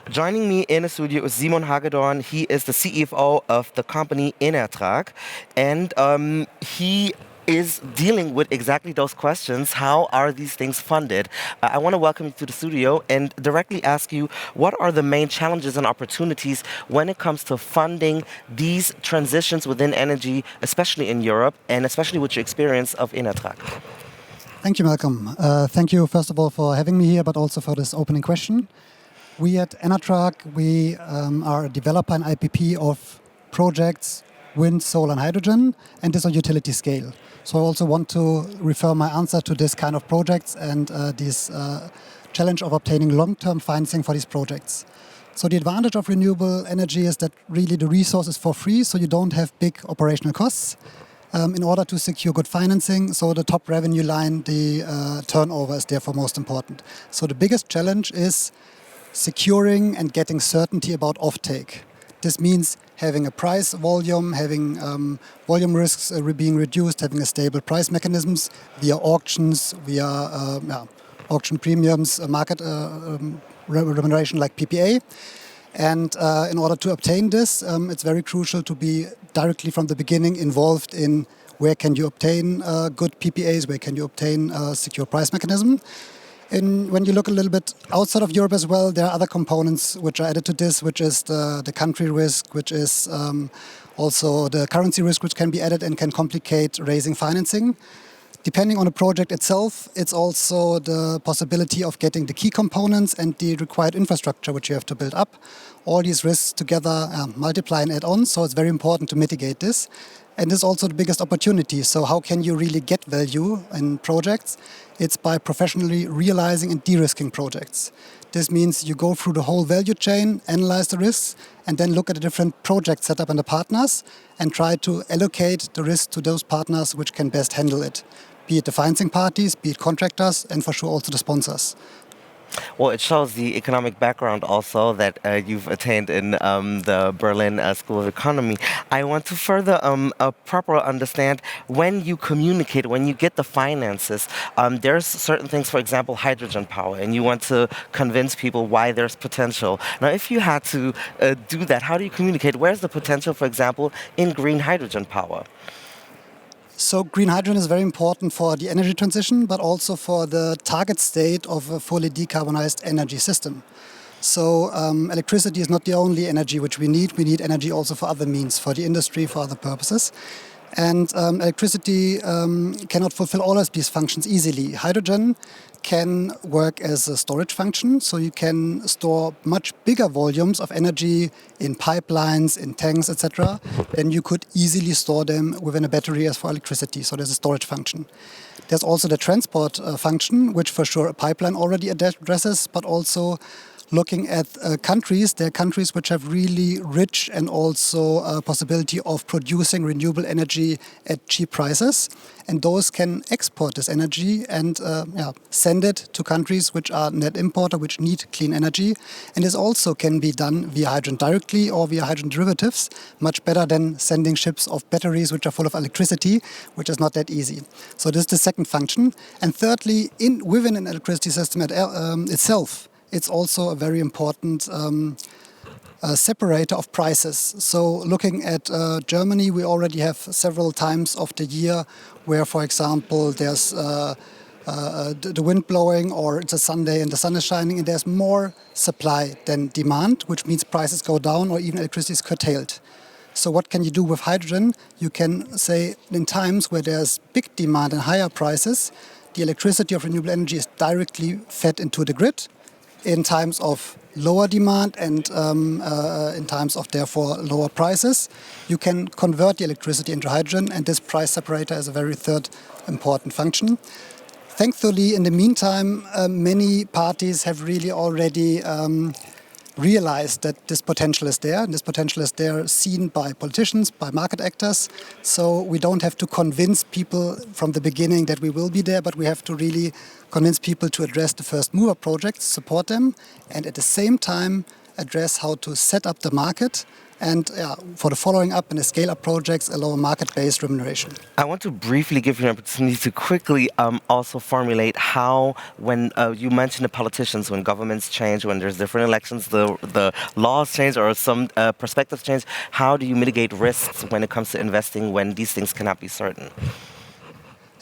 Joining me in the studio is Simon Hagedorn. He is the CFO of the company ENERTRAG, and he is dealing with exactly those questions. How are these things funded? I want to welcome you to the studio and directly ask you, what are the main challenges and opportunities when it comes to funding these transitions within energy, especially in Europe, and especially with your experience of ENERTRAG? Thank you, Malcolm. Thank you, first of all, for having me here, but also for this opening question. We at ENERTRAG, we are a developer and IPP of projects, wind, solar and hydrogen, and this on utility scale. So I also want to refer my answer to this kind of projects and this challenge of obtaining long-term financing for these projects. So the advantage of renewable energy is that really the resource is for free, so you don't have big operational costs. In order to secure good financing, so the top revenue line, the turnover is therefore most important. So the biggest challenge is securing and getting certainty about offtake. This means having a price volume, having volume risks being reduced, having a stable price mechanisms via auctions, via auction premiums, market remuneration like PPA. And in order to obtain this, it's very crucial to be directly from the beginning involved in where can you obtain good PPAs, where can you obtain a secure price mechanism. And when you look a little bit outside of Europe as well, there are other components which are added to this, which is the country risk, which is also the currency risk, which can be added and can complicate raising financing. Depending on the project itself, it's also the possibility of getting the key components and the required infrastructure which you have to build up. All these risks together multiply and add on, so it's very important to mitigate this. And this is also the biggest opportunity. So how can you really get value in projects? It's by professionally realizing and de-risking projects. This means you go through the whole value chain, analyze the risks, and then look at the different project setup and the partners and try to allocate the risk to those partners which can best handle it. Be it the financing parties, be it contractors, and for sure also the sponsors. Well, it shows the economic background also that you've attained in the Berlin School of Economy. I want to further properly understand when you communicate, when you get the finances, there's certain things, for example, hydrogen power, and you want to convince people why there's potential. Now, if you had to do that, how do you communicate? Where's the potential, for example, in green hydrogen power? So green hydrogen is very important for the energy transition, but also for the target state of a fully decarbonized energy system. So electricity is not the only energy which we need. We need energy also for other means, for the industry, for other purposes. And electricity cannot fulfill all of these functions easily. Hydrogen can work as a storage function, so you can store much bigger volumes of energy in pipelines, in tanks, etc. Then you could easily store them within a battery as for electricity, so there's a storage function. There's also the transport function, which for sure a pipeline already addresses, but also looking at countries, there are countries which have really rich and also a possibility of producing renewable energy at cheap prices. And those can export this energy and send it to countries which are net importer, which need clean energy. And this also can be done via hydrogen directly or via hydrogen derivatives, much better than sending ships of batteries which are full of electricity, which is not that easy. So this is the second function. And thirdly, within an electricity system itself, it's also a very important separator of prices. So looking at Germany, we already have several times of the year where, for example, there's the wind blowing or it's a Sunday and the sun is shining and there's more supply than demand, which means prices go down or even electricity is curtailed. So what can you do with hydrogen? You can say in times where there's big demand and higher prices, the electricity of renewable energy is directly fed into the grid. In times of lower demand and in times of therefore lower prices, you can convert the electricity into hydrogen, and this price separator is a very third important function. Thankfully, in the meantime, many parties have really already realized that this potential is there, and this potential is there seen by politicians, by market actors. So we don't have to convince people from the beginning that we will be there, but we have to really convince people to address the first mover projects, support them, and at the same time address how to set up the market and for the following up and the scale-up projects, a lower market-based remuneration. I want to briefly give you an opportunity to quickly also formulate how, when you mentioned the politicians, when governments change, when there's different elections, the laws change or some perspectives change, how do you mitigate risks when it comes to investing when these things cannot be certain?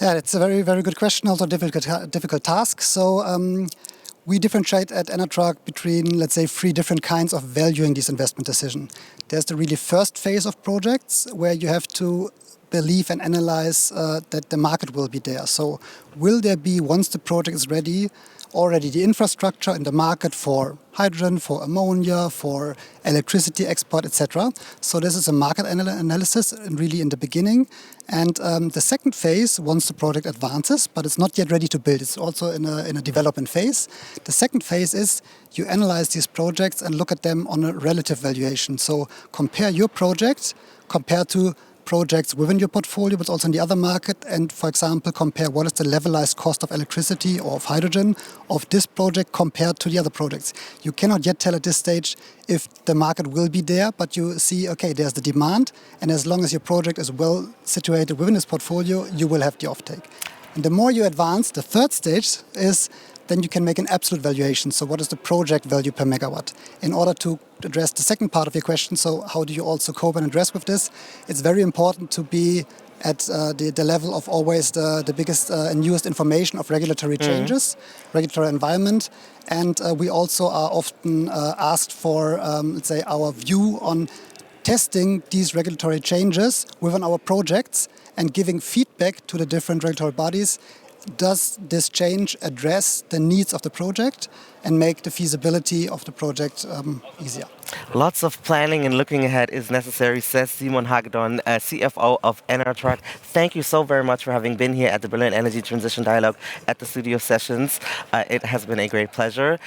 Yeah, it's a very, very good question, also difficult task. So we differentiate at ENERTRAG between, let's say, three different kinds of valuing these investment decisions. There's the really first phase of projects where you have to believe and analyze that the market will be there. So will there be, once the project is ready, already the infrastructure in the market for hydrogen, for ammonia, for electricity export, etc. So this is a market analysis really in the beginning. And the second phase, once the project advances, but it's not yet ready to build, it's also in a development phase. The second phase is you analyze these projects and look at them on a relative valuation. So compare your project compared to projects within your portfolio, but also in the other market, and for example, compare what is the levelized cost of electricity or of hydrogen of this project compared to the other projects. You cannot yet tell at this stage if the market will be there, but you see, okay, there's the demand, and as long as your project is well situated within this portfolio, you will have the offtake. And the more you advance, the third stage is then you can make an absolute valuation. So what is the project value per megawatt? In order to address the second part of your question, so how do you also cope and address with this? It's very important to be at the level of always the biggest and newest information of regulatory changes, regulatory environment. And we also are often asked for, let's say, our view on testing these regulatory changes within our projects and giving feedback to the different regulatory bodies. Does this change address the needs of the project and make the feasibility of the project easier? Lots of planning and looking ahead is necessary, says Simon Hagedorn, CFO of ENERTRAG. Thank you so very much for having been here at the Berlin Energy Transition Dialogue at the studio sessions. It has been a great pleasure.